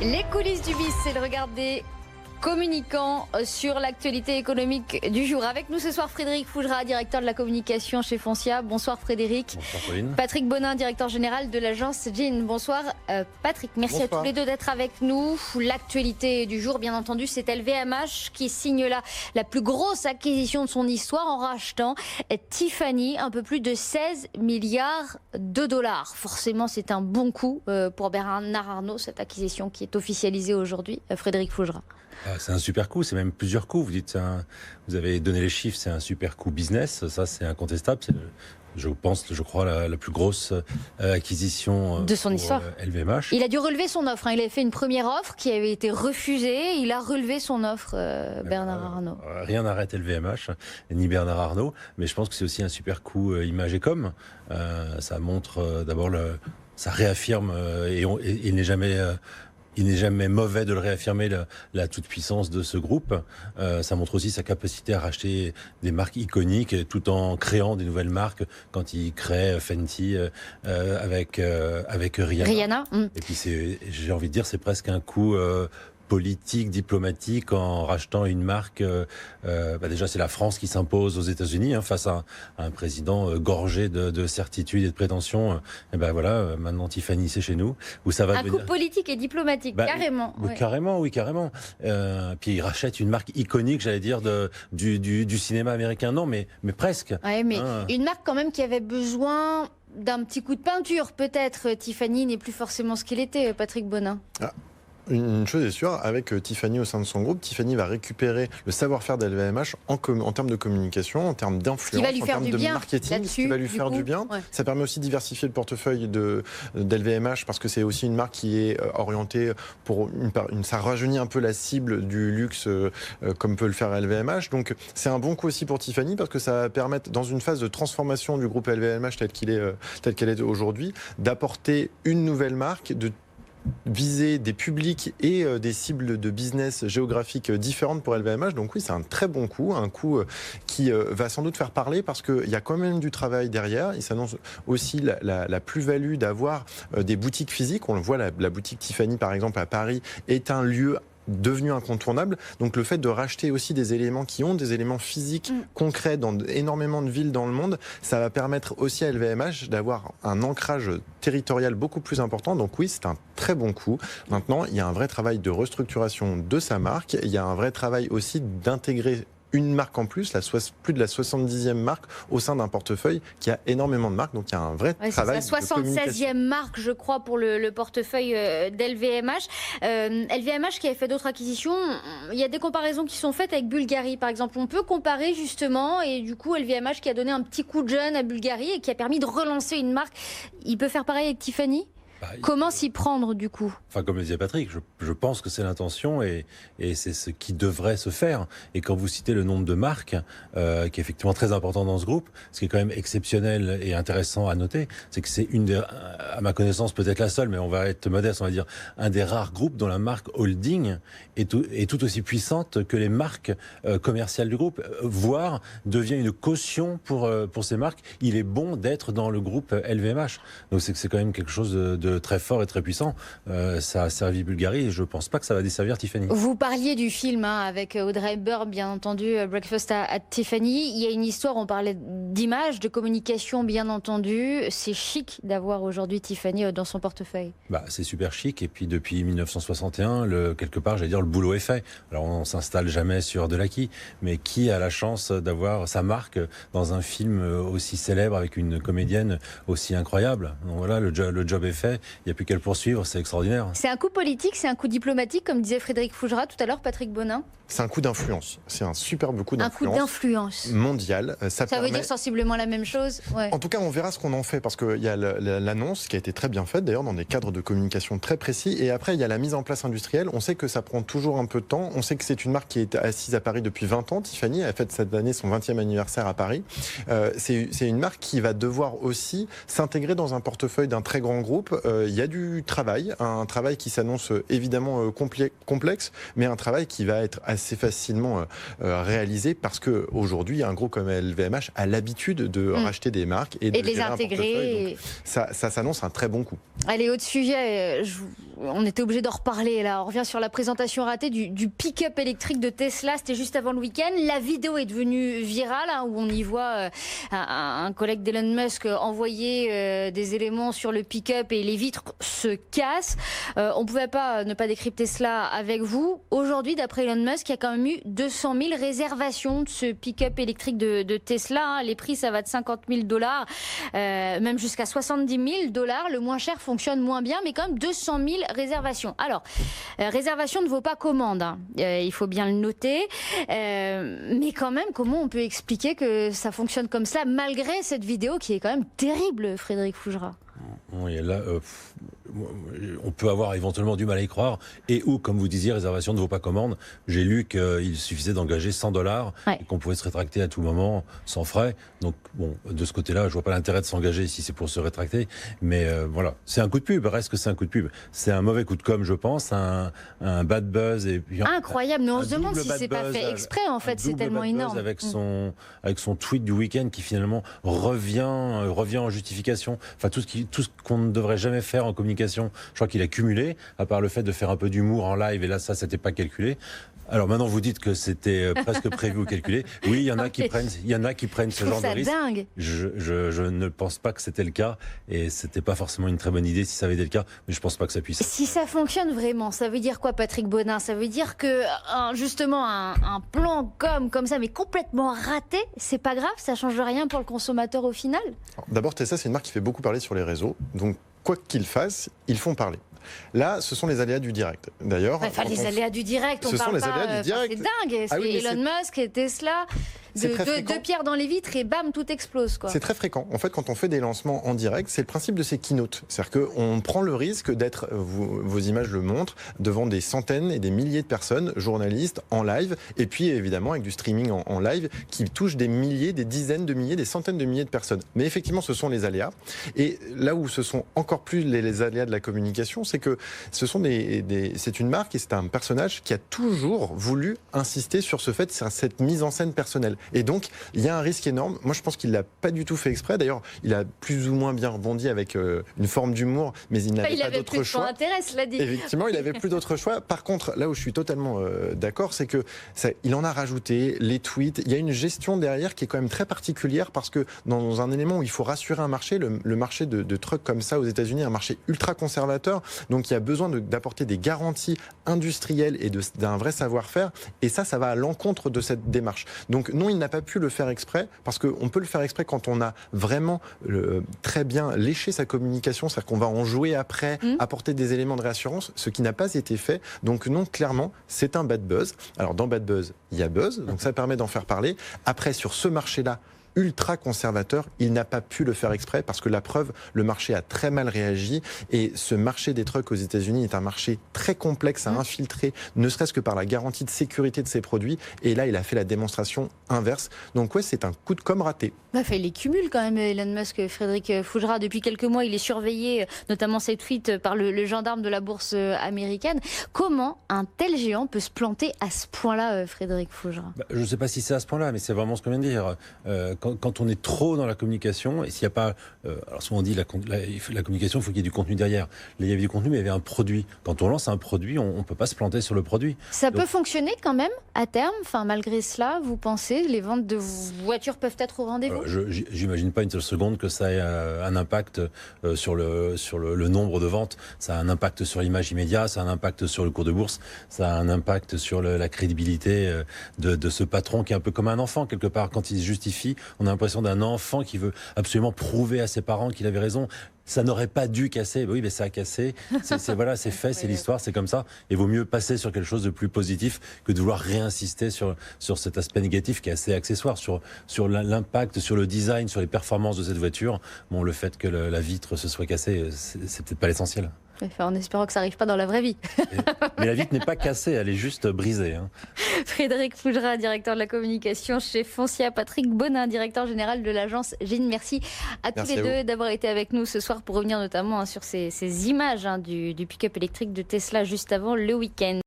Les coulisses du BIS, c'est le regard des communicants sur l'actualité économique du jour. Avec nous ce soir, Frédéric Fougera, directeur de la communication chez Foncia. Bonsoir Frédéric. Bonsoir Pauline. Patrick Bonin, directeur général de l'agence GIN. Bonsoir Patrick. Merci Bonsoir. à tous les deux d'être avec nous. L'actualité du jour, bien entendu, c'est LVMH qui signe là la plus grosse acquisition de son histoire en rachetant Tiffany, un peu plus de 16 milliards de dollars. Forcément, c'est un bon coup pour Bernard Arnault, cette acquisition qui est officialisée aujourd'hui. Frédéric Fougera. C'est un super coup, c'est même plusieurs coups. Vous dites, vous avez donné les chiffres, c'est un super coup business, ça c'est incontestable. C'est, je crois, la plus grosse acquisition de son histoire. LVMH. Il a dû relever son offre. Il avait fait une première offre qui avait été refusée. Il a relevé son offre, Bernard Arnault. Rien n'arrête LVMH, ni Bernard Arnault, mais je pense que c'est aussi un super coup image et com. Ça montre d'abord, ça réaffirme, et il n'est jamais... Il n'est jamais mauvais de le réaffirmer, la toute-puissance de ce groupe. Ça montre aussi sa capacité à racheter des marques iconiques tout en créant des nouvelles marques quand il crée Fenty avec Rihanna. Et puis j'ai envie de dire, c'est presque un coup politique, diplomatique, en rachetant une marque. Déjà, c'est la France qui s'impose aux États-Unis face à un président gorgé de certitudes et de prétentions. Et ben voilà, maintenant Tiffany, c'est chez nous. Où ça va un coup politique et diplomatique, carrément. Oui, carrément. Puis il rachète une marque iconique, j'allais dire, du cinéma américain. Non, mais presque. Ouais, mais une marque quand même qui avait besoin d'un petit coup de peinture, peut-être. Tiffany n'est plus forcément ce qu'il était, Patrick Bonin. Une chose est sûre, avec Tiffany au sein de son groupe, Tiffany va récupérer le savoir-faire d'LVMH en termes de communication, en termes d'influence, en termes de marketing, ce qui va lui faire du bien. Ouais. Ça permet aussi de diversifier le portefeuille d'LVMH parce que c'est aussi une marque qui est orientée pour ça rajeunit un peu la cible du luxe comme peut le faire LVMH. Donc c'est un bon coup aussi pour Tiffany parce que ça va permettre, dans une phase de transformation du groupe LVMH tel qu'elle est aujourd'hui, d'apporter une nouvelle marque, de viser des publics et des cibles de business géographiques différentes pour LVMH. Donc oui, c'est un très bon coup, un coup qui va sans doute faire parler parce qu'il y a quand même du travail derrière. Il s'annonce aussi la plus-value d'avoir des boutiques physiques. On le voit, la boutique Tiffany, par exemple, à Paris, est un lieu devenu incontournable. Donc le fait de racheter aussi des éléments qui ont des éléments physiques concrets dans énormément de villes dans le monde, ça va permettre aussi à LVMH d'avoir un ancrage territorial beaucoup plus important. Donc oui, c'est un très bon coup. Maintenant, il y a un vrai travail de restructuration de sa marque. Il y a un vrai travail aussi d'intégrer une marque en plus, plus de la 70e marque au sein d'un portefeuille qui a énormément de marques. Donc il y a un vrai travail de communication. C'est la 76e marque, je crois, pour le portefeuille d'LVMH. LVMH qui avait fait d'autres acquisitions, il y a des comparaisons qui sont faites avec Bulgari, par exemple. On peut comparer justement, et du coup LVMH qui a donné un petit coup de jeune à Bulgari et qui a permis de relancer une marque. Il peut faire pareil avec Tiffany ? Comment s'y prendre du coup ? Enfin, comme le disait Patrick, je pense que c'est l'intention et c'est ce qui devrait se faire. Et quand vous citez le nombre de marques, qui est effectivement très important dans ce groupe, ce qui est quand même exceptionnel et intéressant à noter, c'est que c'est à ma connaissance peut-être la seule, mais on va être modeste, on va dire, un des rares groupes dont la marque holding est tout aussi puissante que les marques commerciales du groupe, voire devient une caution pour ces marques. Il est bon d'être dans le groupe LVMH. Donc c'est quand même quelque chose de très fort et très puissant. Ça a servi Bulgari et je ne pense pas que ça va desservir Tiffany. Vous parliez du film avec Audrey Hepburn, bien entendu, Breakfast at Tiffany. Il y a une histoire, on parlait d'image, de communication, bien entendu. C'est chic d'avoir aujourd'hui Tiffany dans son portefeuille. C'est super chic et puis depuis 1961, quelque part, j'allais dire, le boulot est fait. Alors on s'installe jamais sur de l'acquis, mais qui a la chance d'avoir sa marque dans un film aussi célèbre avec une comédienne aussi incroyable ? Donc voilà, le job est fait. Il n'y a plus qu'à le poursuivre, c'est extraordinaire. C'est un coup politique, c'est un coup diplomatique, comme disait Frédéric Fougera tout à l'heure, Patrick Bonin. C'est un coup d'influence. C'est un superbe coup d'influence. Un coup d'influence. Mondial. Ça veut dire sensiblement la même chose ? Ouais. En tout cas, on verra ce qu'on en fait, parce qu'il y a l'annonce qui a été très bien faite, d'ailleurs, dans des cadres de communication très précis. Et après, il y a la mise en place industrielle. On sait que ça prend toujours un peu de temps. On sait que c'est une marque qui est assise à Paris depuis 20 ans. Tiffany a fait cette année son 20e anniversaire à Paris. C'est une marque qui va devoir aussi s'intégrer dans un portefeuille d'un très grand groupe. il y a du travail, un travail qui s'annonce évidemment complexe, mais un travail qui va être assez facilement réalisé parce qu'aujourd'hui, un groupe comme LVMH a l'habitude de racheter des marques et de les intégrer. Donc, ça s'annonce un très bon coup. Allez, autre sujet, on était obligé d'en reparler là. On revient sur la présentation ratée du pick-up électrique de Tesla. C'était juste avant le week-end. La vidéo est devenue virale, hein, où on y voit un collègue d'Elon Musk envoyer des éléments sur le pick-up et les vitres se cassent. On ne pouvait pas ne pas décrypter cela avec vous. Aujourd'hui, d'après Elon Musk, il y a quand même eu 200 000 réservations de ce pick-up électrique de Tesla. Hein. Les prix, ça va de $50 000, même jusqu'à $70 000. Le moins cher fonctionne moins bien, mais quand même 200 000 réservations. Alors, réservation ne vaut pas commande, hein. Il faut bien le noter. Mais quand même, comment on peut expliquer que ça fonctionne comme ça, malgré cette vidéo qui est quand même terrible, Frédéric Fougera? Oui, là, on peut avoir éventuellement du mal à y croire. Et ou, comme vous disiez, réservation ne vaut pas commande. J'ai lu qu'il suffisait d'engager $100 et qu'on pouvait se rétracter à tout moment sans frais. Donc, bon, de ce côté-là, je vois pas l'intérêt de s'engager si c'est pour se rétracter. Mais voilà, c'est un coup de pub. Reste que c'est un coup de pub. C'est un mauvais coup de com', je pense, un bad buzz. Et puis, incroyable, mais on se demande si c'est pas fait exprès. En fait, c'est tellement énorme. Avec son tweet du week-end qui finalement revient en justification. Enfin, tout ce qu'on ne devrait jamais faire en communication. Je crois qu'il a cumulé, à part le fait de faire un peu d'humour en live, et là, ça, c'était pas calculé. Alors maintenant, vous dites que c'était presque prévu ou calculé. Oui, il y en a qui prennent ce genre de risque. Dingue. Je ne pense pas que c'était le cas, et c'était pas forcément une très bonne idée si ça avait été le cas, mais je pense pas que ça puisse. Si ça fonctionne vraiment, ça veut dire quoi, Patrick Bonin? Ça veut dire que justement un plan comme ça, mais complètement raté, c'est pas grave, ça change rien pour le consommateur au final? D'abord, Tesla, c'est une marque qui fait beaucoup parler sur les réseaux, donc quoi qu'ils fassent, ils font parler. Là, ce sont les aléas du direct. D'ailleurs, les aléas du direct, on parle pas. C'est dingue. C'est Elon Musk et Tesla. Deux pierres dans les vitres et bam, tout explose, quoi. C'est très fréquent. En fait, quand on fait des lancements en direct, c'est le principe de ces keynotes. C'est-à-dire qu'on prend le risque d'être, vos images le montrent, devant des centaines et des milliers de personnes, journalistes, en live, et puis évidemment avec du streaming en live qui touche des milliers, des dizaines de milliers, des centaines de milliers de personnes. Mais effectivement, ce sont les aléas. Et là où ce sont encore plus les aléas de la communication, c'est que c'est une marque et c'est un personnage qui a toujours voulu insister sur ce fait, sur cette mise en scène personnelle. Et donc, il y a un risque énorme. Moi, je pense qu'il ne l'a pas du tout fait exprès. D'ailleurs, il a plus ou moins bien rebondi avec une forme d'humour, mais il n'avait pas d'autre choix. Effectivement, il n'avait plus d'autre choix. Par contre, là où je suis totalement d'accord, c'est que il en a rajouté les tweets. Il y a une gestion derrière qui est quand même très particulière parce que dans un élément où il faut rassurer un marché, le marché de trucks comme ça aux États-Unis, un marché ultra conservateur, donc il y a besoin d'apporter des garanties industrielles et d'un vrai savoir-faire. Et ça va à l'encontre de cette démarche. Donc non, il n'a pas pu le faire exprès, parce qu'on peut le faire exprès quand on a vraiment très bien léché sa communication, c'est-à-dire qu'on va en jouer après, apporter des éléments de réassurance, ce qui n'a pas été fait. Donc non, clairement, c'est un bad buzz. Alors dans bad buzz, il y a buzz, donc ça permet d'en faire parler. Après, sur ce marché-là, ultra conservateur, il n'a pas pu le faire exprès parce que la preuve, le marché a très mal réagi et ce marché des trucks aux États-Unis est un marché très complexe à infiltrer, ne serait-ce que par la garantie de sécurité de ses produits. Et là, il a fait la démonstration inverse. Donc ouais, c'est un coup de com' raté. Il les cumule quand même, Elon Musk, Frédéric Fougera. Depuis quelques mois, il est surveillé, notamment ses tweets, par le gendarme de la bourse américaine. Comment un tel géant peut se planter à ce point-là, Frédéric Fougera? Je ne sais pas si c'est à ce point-là, mais c'est vraiment ce qu'on vient de dire. Quand on est trop dans la communication, et s'il n'y a pas... alors souvent on dit la communication, il faut qu'il y ait du contenu derrière. Là, il y avait du contenu, mais il y avait un produit. Quand on lance un produit, on ne peut pas se planter sur le produit. Ça peut fonctionner quand même, à terme? Enfin, malgré cela, vous pensez, les ventes de voitures peuvent être au rendez-vous? J'imagine pas une seule seconde que ça ait un impact sur le nombre de ventes. Ça a un impact sur l'image immédiate, ça a un impact sur le cours de bourse, ça a un impact sur la crédibilité de ce patron qui est un peu comme un enfant, quelque part. Quand il se justifie, on a l'impression d'un enfant qui veut absolument prouver à ses parents qu'il avait raison. Ça n'aurait pas dû casser. Oui, mais ça a cassé. C'est fait, c'est l'histoire, c'est comme ça. Et vaut mieux passer sur quelque chose de plus positif que de vouloir réinsister sur cet aspect négatif qui est assez accessoire, sur l'impact, sur le design, sur les performances de cette voiture. Bon, le fait que la vitre se soit cassée, c'est peut-être pas l'essentiel. En espérant que ça n'arrive pas dans la vraie vie. Mais la vitre n'est pas cassée, elle est juste brisée. Frédéric Fougera, directeur de la communication chez Foncia. Patrick Bonin, directeur général de l'agence GIN. Merci à tous les deux d'avoir été avec nous ce soir. d'ailleurs, pour revenir notamment sur ces images du pick-up électrique de Tesla juste avant le week-end.